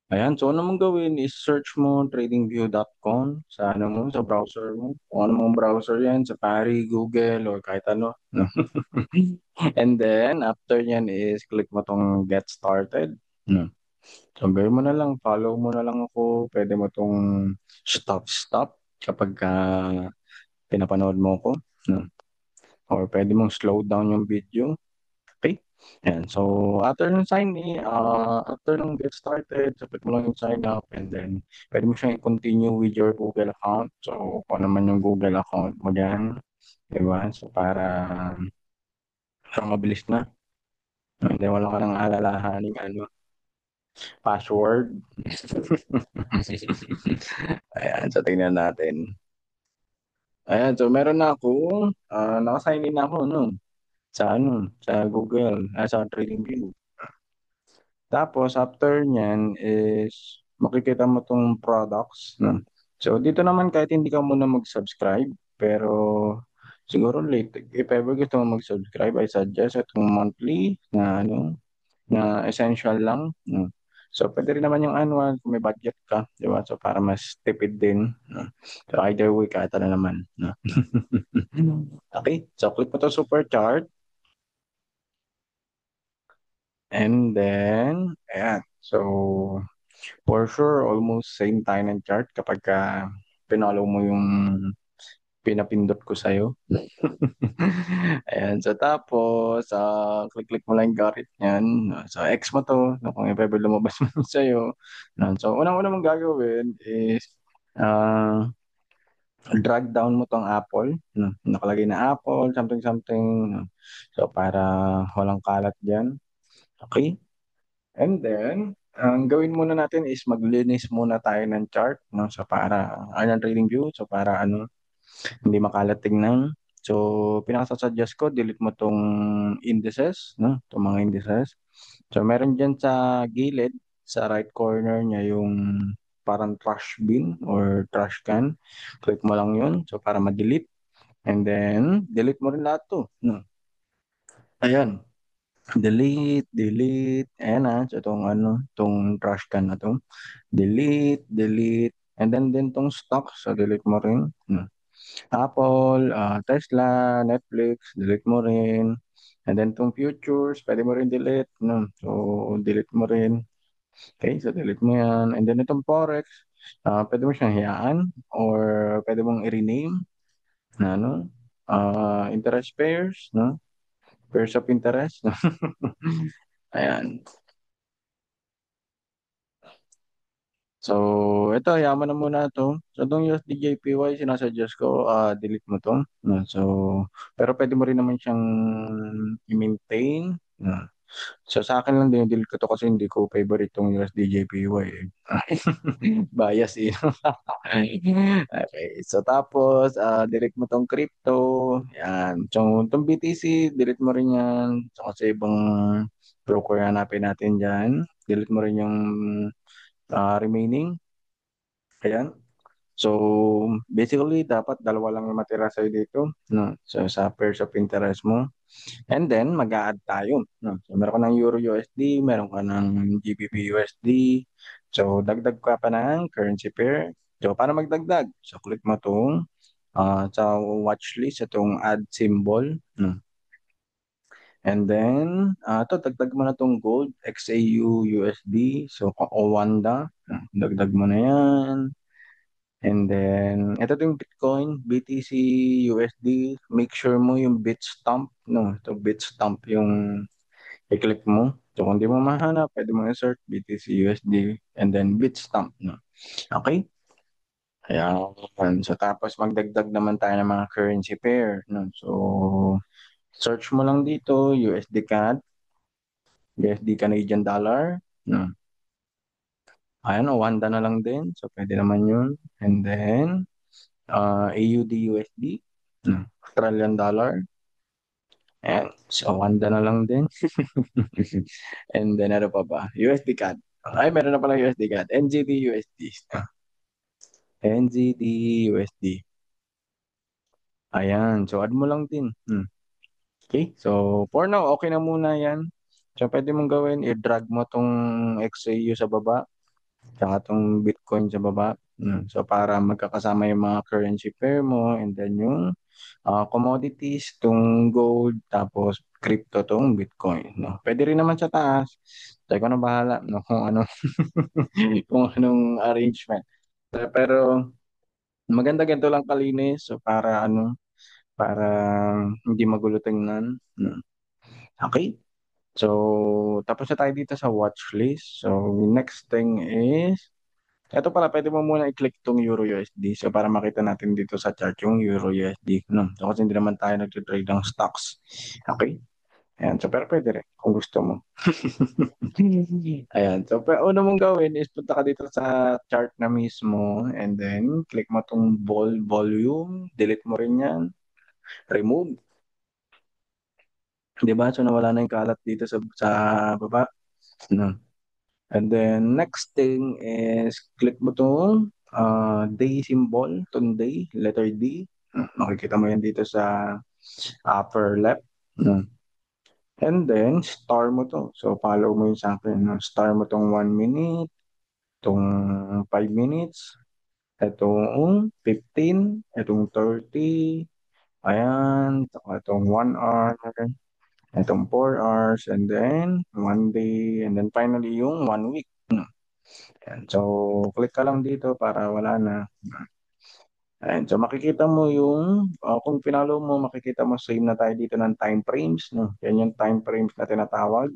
Ayan, so ano mong gawin is search mo tradingview.com sa ano mo, sa browser mo. Kung ano mong browser yan, Safari, Google, or kahit ano. No? And then, after nyan is click mo tong get started. No? So, gawin mo na lang, follow mo na lang ako. Pwede mo tong stop kapag pinapanood mo ko. No? Or pwede mong slow down yung video. Okay? Yan. So, after nung get started, sabit mo lang yung sign up and then pwede mo siyang i-continue with your Google account. So, kung ano man yung Google account mo dyan, di ba? So, para mabilis na. Hindi, wala ka nang alalahaning ano, password. Ayan, so tingnan natin. Ayan, so meron na ako, naka-sign in na ako, no? Sa Google, sa TradingView. Tapos, after nyan is makikita mo tong products. No? So, dito naman kahit hindi ka muna mag-subscribe, pero siguro late, if ever gusto mo mag-subscribe, I suggest itong monthly na na essential lang. No? So, pwede rin naman yung annual kung may budget ka, di ba? So, para mas tipid din. No? So, either way, kahit ano naman. No? Okay, so click mo to super chart and then, ayan. So, for sure, almost same tayo ng chart kapag pinollow mo yung pinapindot ko sa'yo. Ayan, so tapos, click-click mo lang yung garit niyan. So, X mo to, no, kung ever lumabas mo sa'yo. No, so, unang-una mong gagawin is, uh, drag down mo tong Apple. No, nakalagay na Apple, something-something. No. So, para walang kalat dyan. Okay? And then, ang gawin muna natin is maglinis muna tayo ng chart, no? So ng trading view, so para hindi makalat tingnan. So, pinaka-suggest ko, delete mo tong indices, no? Itong mga indices. So, meron dyan sa gilid, sa right corner niya yung parang trash bin or trash can. Click mo lang yun, so para ma-delete. And then, delete mo rin lahat to, no? Ayan. Delete. Ayan so itong trash can na to. Delete. And then din tong stock, so delete mo rin. Apple, Tesla, Netflix, delete mo rin. And then tong futures, pwede mo rin delete. No? So, delete mo rin. Okay, so delete mo yan. And then itong Forex, pwede mo siyang hayaan or pwede mong i-rename na interest pairs, no? Pairs of interest. No? Ayan. So, ito, yaman na muna to. So, itong USD JPY, sinasuggest ko, delete mo to. No? So, pero pwede mo rin naman siyang i-maintain. No? So, sa akin lang din, delete ko to kasi hindi ko favorite itong USD JPY. Eh. Bias eh. Okay. So, tapos, delete mo tong crypto. Yan. So, itong BTC, delete mo rin yan. So, kasi ibang broker hanapin natin dyan. Delete mo rin yung remaining. Ayan. So, basically, dapat dalawa lang yung matira sa'yo dito, no? So, sa pairs of interest mo. And then, mag-a-add tayo, no? So, meron ka ng Euro USD, meron ka ng GBP USD. So, dagdag ka pa ng currency pair. So, para magdagdag, so click mo itong sa watch list, itong add symbol, no? And then, ito, dagdag mo na itong gold, XAU USD, so, o Wanda, dagdag mo na yan. And then, ito yung Bitcoin, BTC, USD. Make sure mo yung Bitstamp, no? Ito Bitstamp yung i-click mo. So, kung di mo mahanap, pwede mo i-search BTC, USD, and then Bitstamp, no? Okay? Ayan. So, tapos magdagdag naman tayo ng mga currency pair, no? So, search mo lang dito, USD CAD, USD Canadian Dollar, no? Ayan, o Wanda na lang din. So, pwede naman yun. And then, AUD USD, Australian dollar. Ayan. So, Wanda na lang din. And then, ano pa ba? USD CAD. Ay, meron na pala USD CAD. NZD USD. NZD USD. Ayan. So, add mo lang din. Okay. So, for now, okay na muna yan. So, pwede mong gawin, i-drag mo tong XAU sa baba. tsaka itong Bitcoin sa baba. So para magkakasama yung mga currency pair mo and then yung commodities, itong gold, tapos crypto tong Bitcoin. No? Pwede rin naman sa taas. Tayo ko na bahala no, kung ano kung anong arrangement. Pero maganda ganito lang kalinis so para ano para hindi magulo tingnan. Okay? So, tapos na tayo dito sa watch list. So, next thing is, ito pala, pwede mo muna i-click tong Euro USD. So, para makita natin dito sa chart yung Euro USD. No? So, kasi hindi naman tayo nag-trade ng stocks. Okay? Ayan. So, pero pwede rin kung gusto mo. Ayan. So, una mong gawin is punta ka dito sa chart na mismo and then click mo tong volume. Delete mo rin yan. Remove. Diba? So, nawala na yung kalat dito sa baba. No? And then next thing is click mo itong day symbol, itong day, letter D. Makikita mo yan dito sa upper left. No? And then star mo to. So follow mo yung sa akin. No? Star mo itong 1 minute, itong 5 minutes, itong 15, itong 30, ayan, saka itong 1 hour, itong 4 hours, and then 1 day, and then finally yung 1 week. Yan. So, click ka lang dito para wala na. Ayan. So, makikita mo yung, kung pinalo mo, makikita mo same na tayo dito ng time frames. No? Yan yung time frames na tinatawag.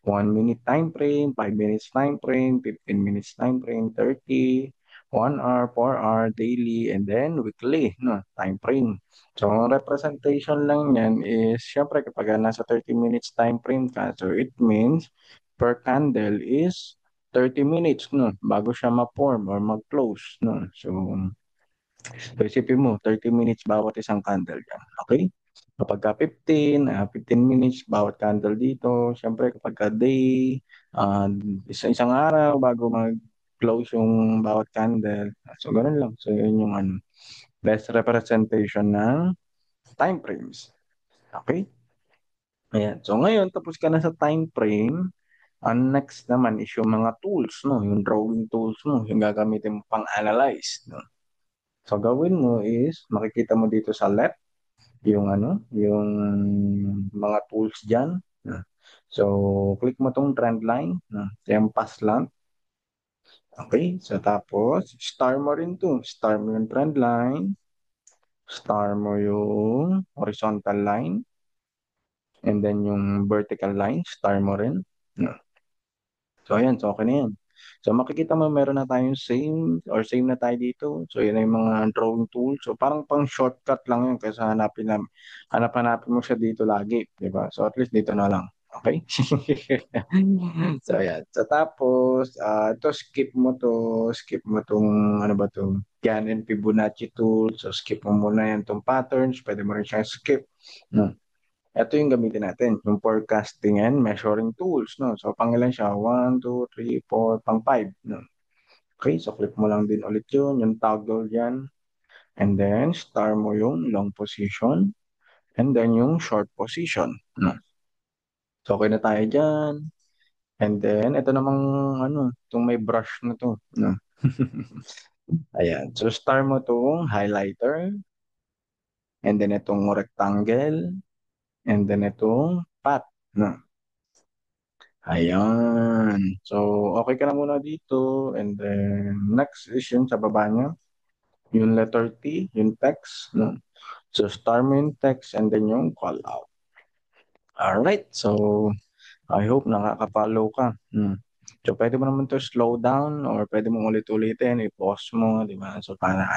1 minute time frame, 5 minutes time frame, 15 minutes time frame, 30, 1 hour, 4 hour, daily, and then weekly, no, time frame. So, ang representation lang yan is, syempre kapag nasa 30 minutes time frame ka, so it means per candle is 30 minutes, no, bago siya ma-form or mag-close, no. So isipin mo, 30 minutes bawat isang candle yan. Okay? Kapag ka 15 minutes bawat candle dito. Siyempre kapag ka day, isang araw bago mag-close yung bawat candle. So ganun lang. So yun yung best representation ng time frames. Okay? Ayan. So ngayon, tapos ka na sa time frame. Ang next naman is yung mga tools, no? Yung drawing tools mo, yung gagamitin mo pang-analyze, no? So gawin mo is makikita mo dito sa left yung yung mga tools diyan. So click mo tong trend line, yung pass lang. Okay? So tapos star mo rin to. Star mo yung trend line, star mo yung horizontal line, and then yung vertical line, star mo rin. So, ayan. So, okay na yan. So, makikita mo meron na tayong same na tayo dito. So, yun na yung mga drawing tools. So, parang pang shortcut lang yun kaysa hanap-hanapin mo siya dito lagi. Di ba? So, at least dito na lang. Okay? So, ayan. So, tapos, ito skip mo tong, ano ba to? Gannon Fibonacci tool. So, skip mo muna yan tong patterns. Pwede mo rin siyang skip. No? Ito yung gamitin natin, yung forecasting and measuring tools, no? So, pangilan siya? 1, 2, 3, 4, pang 5, no? Okay, so click mo lang din ulit yun, yung toggle dyan. And then, star mo yung long position. And then, yung short position, no? So, okay na tayo dyan. And then, ito namang, itong may brush na to, no? Ayan. So, star mo itong highlighter. And then, itong rectangle. And then, itong path, no? Ayan. So, okay ka na muna dito. And then, next is yun sa baba niya. Yung letter T, yung text. No? So, star mo yung text and then yung call out. Alright. So, I hope nakaka-follow ka. So, pwede mo naman to slow down or pwede mo ulit-ulitin, i-pause mo, di ba? So, para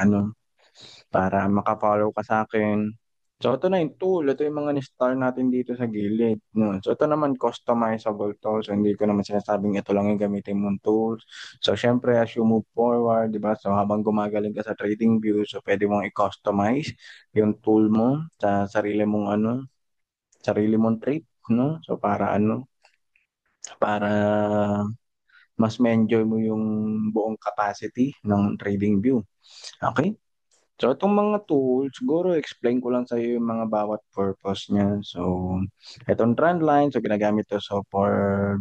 makafollow ka sa akin. So, ito na yung tool. Ito yung mga ni-star natin dito sa gilid. No? So, ito naman customizable to. So, hindi ko naman sinasabing ito lang yung gamitin mong tools. So, syempre, as you move forward, di ba? So, habang gumagaling ka sa trading view, so, pwede mong i-customize yung tool mo sa sarili mong trade. No? So, para mas ma-enjoy mo yung buong capacity ng trading view. Okay? So, itong mga tools, siguro explain ko lang sa iyo yung mga bawat purpose niya. So, itong trend line, so ginagamit to so for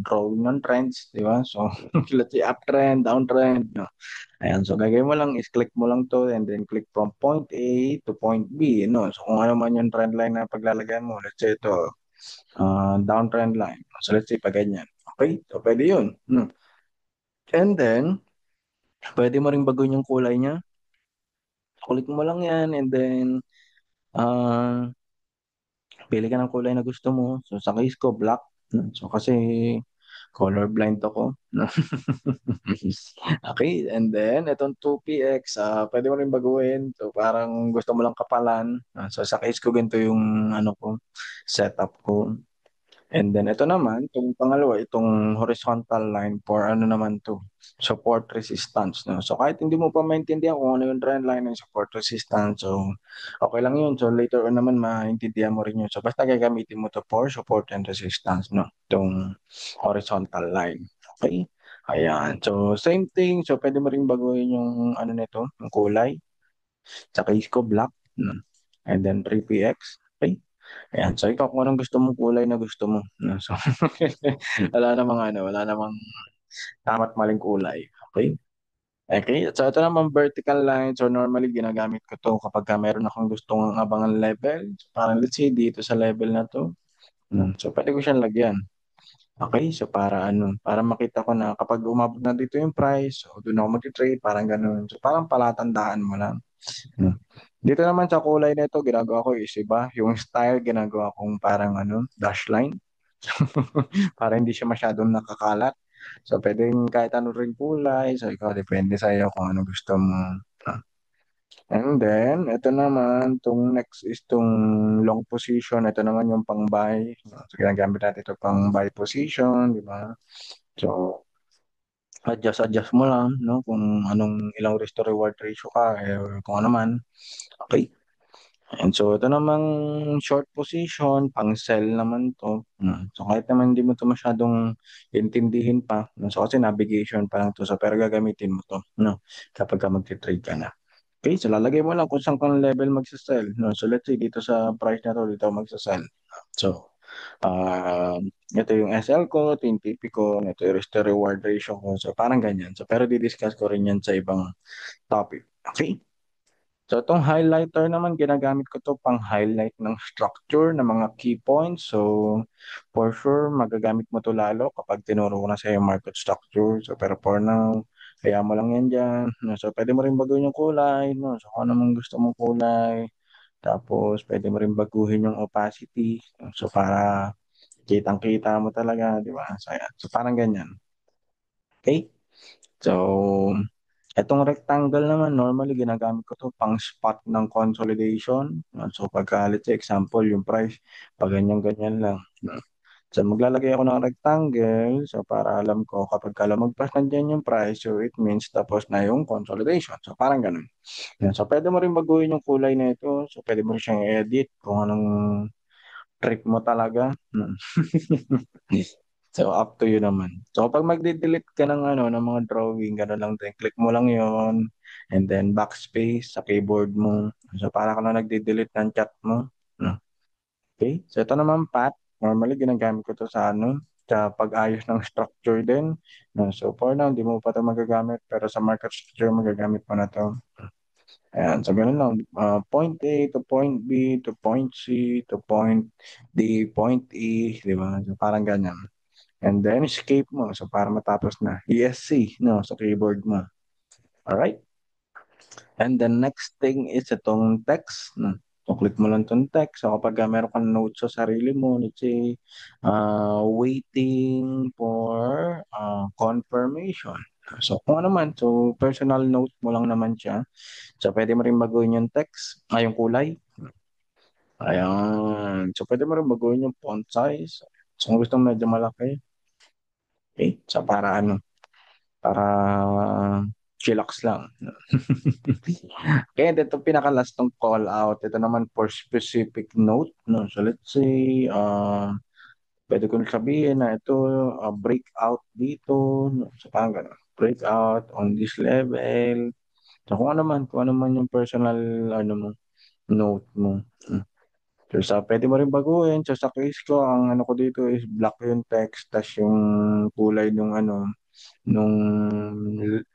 drawing ng trends, di ba? So, let's say uptrend, downtrend, no? Ayan, so gagawin mo lang is click mo lang to and then click from point A to point B, no? So, kung ano man yung trend line na paglalagyan mo, let's say ito, downtrend line. So, let's say pa ganyan. Okay? So, pwede yun. No? And then, pwede mo ring baguhin yung kulay niya. Click mo lang yan and then, ah pili ka ng kulay na gusto mo. So, sa case ko, black. So, kasi color blind ako. Okay, and then, itong 2PX, pwede mo rin baguhin. So, parang gusto mo lang kapalan. So, sa case ko, ganito yung ano ko, setup ko. And then ito naman, itong pangalawa, itong horizontal line for ano naman to, support resistance. No? So kahit hindi mo pa maintindihan kung ano yung trend line ng support resistance, so okay lang yun. So later on naman maintindihan mo rin yun. So basta gagamitin mo to for support and resistance, no? Itong horizontal line. Okay? Ayan. So same thing. So pwede mo rin baguhin yung ano nito, yung kulay. Sa case ko, black. No? And then 3PX. Okay? Ayan, so ikaw kung anong gusto mong kulay na gusto mo. No? So, wala namang tama't maling kulay. Okay? Okay, so ito naman vertical line. So normally ginagamit ko to kapag meron akong gustong abangan level. So, parang let's say dito sa level na to. So pwede ko siyang lagyan. Okay, so para ano, para makita ko na kapag umabot na dito yung price, so doon ako mag-trade, parang ganun. So parang palatandaan mo lang. Hmm. Dito naman sa kulay nito, ginagawa ko is iba. Yung style, ginagawa kong parang ano, dash line. Para hindi siya masyadong nakakalat. So, pwedeng kahit ano rin kulay. So, ikaw, depende sa iyo kung ano gusto mo. Ah. And then, ito naman, itong next is itong long position. Ito naman yung pang buy. So, ginagamit natin ito pang buy position, di ba? So, adjust mo lang, no? Kung anong ilang risk to reward ratio ka, kung ano man. Okay. And so, ito namang short position, pang sell naman to. So, kahit naman hindi mo to masyadong intindihin pa. No? So, kasi navigation pa lang to. So, pero gagamitin mo to, no? Kapag ka magti-trade ka na. Okay, so lalagay mo lang kung saan kang level magsasell. No? So, let's say dito sa price na to, dito ako magsasell. So, ito yung SL ko, ito yung TP ko, ito yung risk to reward ratio ko. So, parang ganyan. So, pero di-discuss ko rin yan sa ibang topic. Okay? So, itong highlighter naman, ginagamit ko to pang highlight ng structure ng mga key points. So, for sure, magagamit mo to lalo kapag tinuro ko na sa yung market structure. So, pero for now, kaya mo lang yan dyan. No, so, pwede mo rin baguhin yung kulay. No? So, kung ano mong gusto mong kulay. Tapos, pwede mo rin baguhin yung opacity. So, para kitang-kita mo talaga, di ba? So, ayan. So, parang ganyan. Okay? So, itong rectangle naman, normally ginagamit ko to pang spot ng consolidation. So pagka, let's say, example, yung price, pag ganyan-ganyan lang. So maglalagay ako ng rectangle, so para alam ko kapag ka lumagpas na dyan yung price, so it means tapos na yung consolidation. So parang ganun. Yan. So pwede mo rin baguhin yung kulay na ito. So pwede mo rin siyang edit kung anong trip mo talaga. So, up to you naman. So, pag magde-delete ka ng ano, ng mga drawing, gano'n lang din. Click mo lang yon and then backspace sa keyboard mo. So, para ka na nagde-delete ng chat mo. No? Okay? So, ito naman path. Normally, ginagamit ko to sa ano, sa pag-ayos ng structure din. No? So, for now, hindi mo pa ito magagamit. Pero sa market structure, magagamit mo na to. Ayan, so ganun lang. Point A to point B to point C to point D, point E, di ba? So, parang ganyan. And then escape mo. So para matapos na. ESC, no, sa keyboard mo. Alright? And the next thing is itong text. No? So click mo lang itong text. So kapag meron kang notes sa sarili mo, let's say, waiting for confirmation. So kung ano man, so personal note mo lang naman siya. So pwede mo rin baguhin yung text, yung kulay. Ayan. So pwede mo rin baguhin yung font size. So kung gusto mo medyo malaki, okay. So para ano, para chillax lang. Kaya ito pinaka-last ng call out. Ito naman for specific note. No? So let's say, pwede ko sabihin na ito, breakout dito. No? So parang gano'n. Breakout on this level. So kung ano man yung personal ano mo, note mo. Hmm. So pwede mo rin baguhin. So sa case ko, ang ano ko dito is black yung text, tas yung kulay nung ano, nung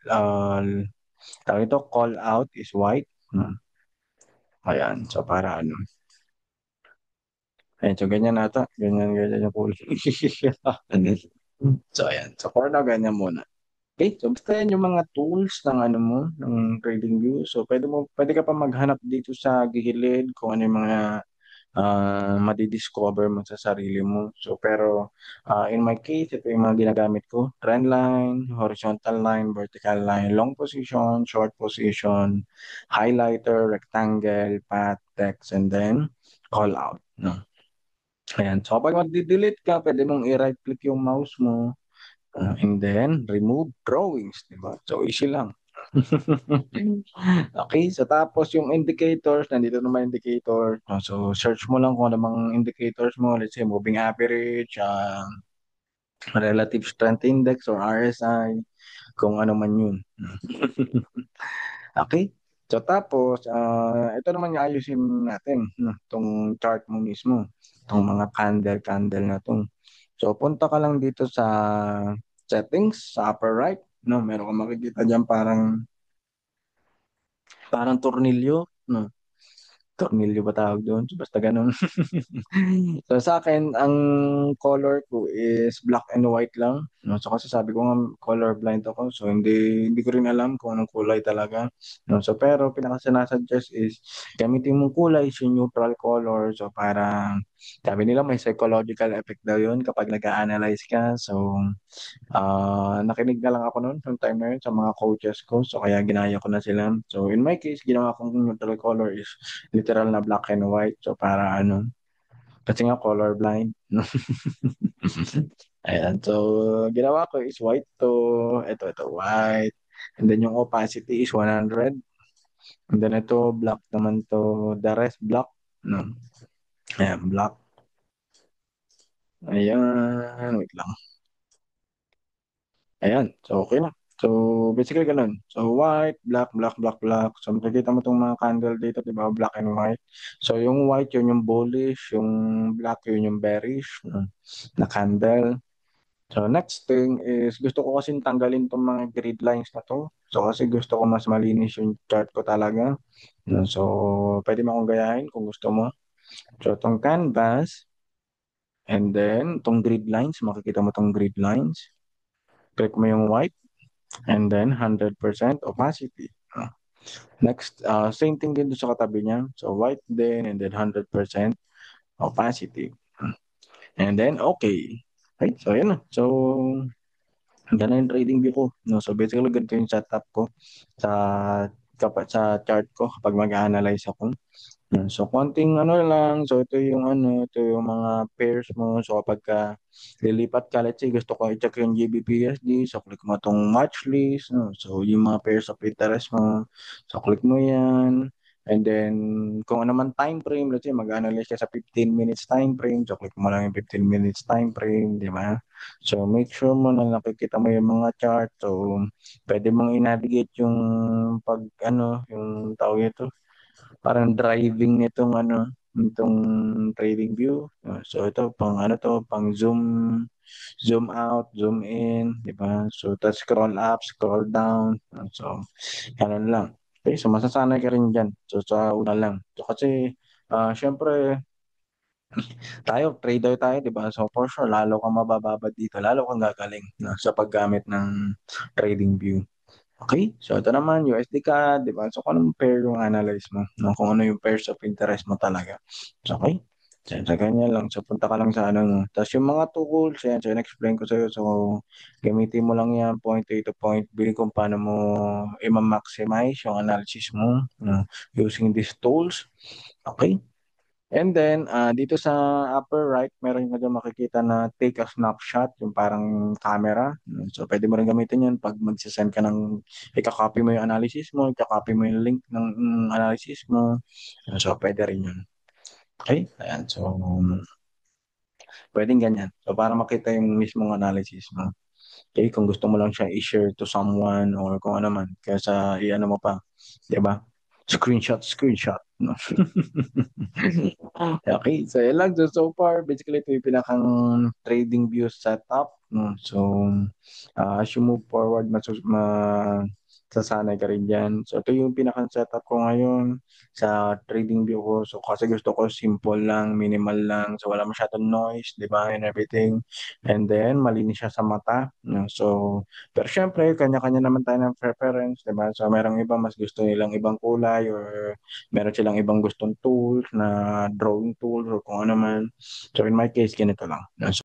uh, tawag ito, call out is white. Hmm. Ayan, so para ano. Ayan, so ganyan ata. Ganyan yung kulay. So ayan, so for now, ganyan muna. Okay, so basta yan yung mga tools ng ano mo, ng TradingView. So pwede ka pa maghanap dito sa gilid kung ano yung mga madidiscover mo sa sarili mo. So pero in my case, ito yung mga ginagamit ko. Trend line, horizontal line, vertical line, long position, short position, highlighter, rectangle, path, text, and then call out. No? Ayan. So kapag mag-delete ka, pwede mong i-right click yung mouse mo. And then, remove drawings, di ba? So, easy lang. Okay, so tapos yung indicators, nandito naman indicator. So, search mo lang kung ano mga indicators mo. Let's say, moving average, relative strength index or RSI, kung ano man yun. Okay? So, tapos, ito naman yung ayusin natin, no? Itong chart mo mismo. Itong mga candle na to. So, punta ka lang dito sa settings, sa upper right. No, meron kang makikita dyan parang tornilyo. No? Tornilyo ba tawag doon? So, basta ganun. So sa akin, ang color ko is black and white lang. No? So kasi sabi ko nga color blind ako. So hindi ko rin alam kung anong kulay talaga. No? So pero pinaka sinasuggest is gamitin mong kulay is yung neutral color. So para sabi nila may psychological effect daw yun kapag nag-analyze ka. So nakinig na lang ako noon from time na yun sa mga coaches ko. So kaya ginaya ko na sila. So in my case, ginawa kong neutral color is literal na black and white. So para ano, kasi nga color blind. Ayan. So ginawa ko is white to, ito white. And then yung opacity is 100. And then ito black naman to, the rest black. No. Ayan, black. Ayan, wait lang. Ayan, so okay na. So basically ganun. So white, black, black, black, black. So makikita mo itong mga candle dito, di ba? Black and white. So yung white, yun yung bullish. Yung black, yun yung bearish na candle. So next thing is gusto ko kasi tanggalin itong mga grid lines na to. So kasi gusto ko mas malinis yung chart ko talaga. So pwede mo akong gayahin kung gusto mo. So itong canvas and then itong grid lines, makikita mo itong grid lines. Click mo yung white. And then 100% opacity. Next, same thing din doon sa katabi niya. So white din and then 100% opacity. And then okay. Right? So yun na. So ganun yung trading view ko. No? So basically ganito yung setup ko sa sa chart ko kapag mag-analyze ako. So, konting ano lang. So, ito yung mga pairs mo. So, kapag lilipat ka, let's say, gusto ko i-check yung GBPSD. So, click mo itong watch list. No? So, yung mga pairs of interest mo. So, click mo yan. And then, kung ano man time frame, let's say, mag-analyze ka sa 15 minutes time frame. So, click mo lang yung 15 minutes time frame, di ba? So, make sure mo na nakikita mo yung mga chart. So, pwede mong i-navigate yung yung tawag ito, parang driving nitong trading view. So ito pang ano to, pang zoom out, zoom in, di ba? So tas scroll up, scroll down. So ganun lang. Okay, so masasanay ka rin diyan. So sa una lang. So kasi syempre trader tayo, di ba? So for sure lalo kang mabababa dito, lalo kang gagaling sa paggamit ng trading view. Okay, so ito naman, USD CAD, di ba? So kung anong pair yung analyze mo, no? Kung ano yung pairs of interest mo talaga. So, okay, so ganyan lang. So punta ka lang sa ano mo. Tapos yung mga tools, yan, so in-explain ko sa'yo. So gamitin mo lang yan, point A to point B, kung paano mo i-maximize yung analysis mo using these tools. Okay? And then, dito sa upper right, meron ka dyan makikita na take a snapshot, yung parang camera. So, pwede mo rin gamitin yun pag magsisend ka ng, ika-copy mo yung analysis mo, ika-copy mo yung link ng analysis mo. So, pwede rin yun. Okay? Ayan. So, pwedeng ganyan. So, para makita yung mismong analysis mo. Okay, kung gusto mo lang siya i-share to someone or kung ano man, kaysa i-ano mo pa, 'di ba? Screenshot, screenshot. No? Okay, so yun lang. So far, basically, ito yung pinakang trading view setup. No? So, as you move forward, sasanay ka rin dyan. So, ito yung pinakang setup ko ngayon sa trading view ko. So, kasi gusto ko simple lang, minimal lang. So, wala masyadong noise, di ba, and everything. And then, malinis siya sa mata. No? So, pero syempre, kanya-kanya naman tayo ng preference, di ba? So, merong iba mas gusto nilang ibang kulay or meron silang ibang gustong tools na drawing tools or kung ano man. So in my case, ganito lang.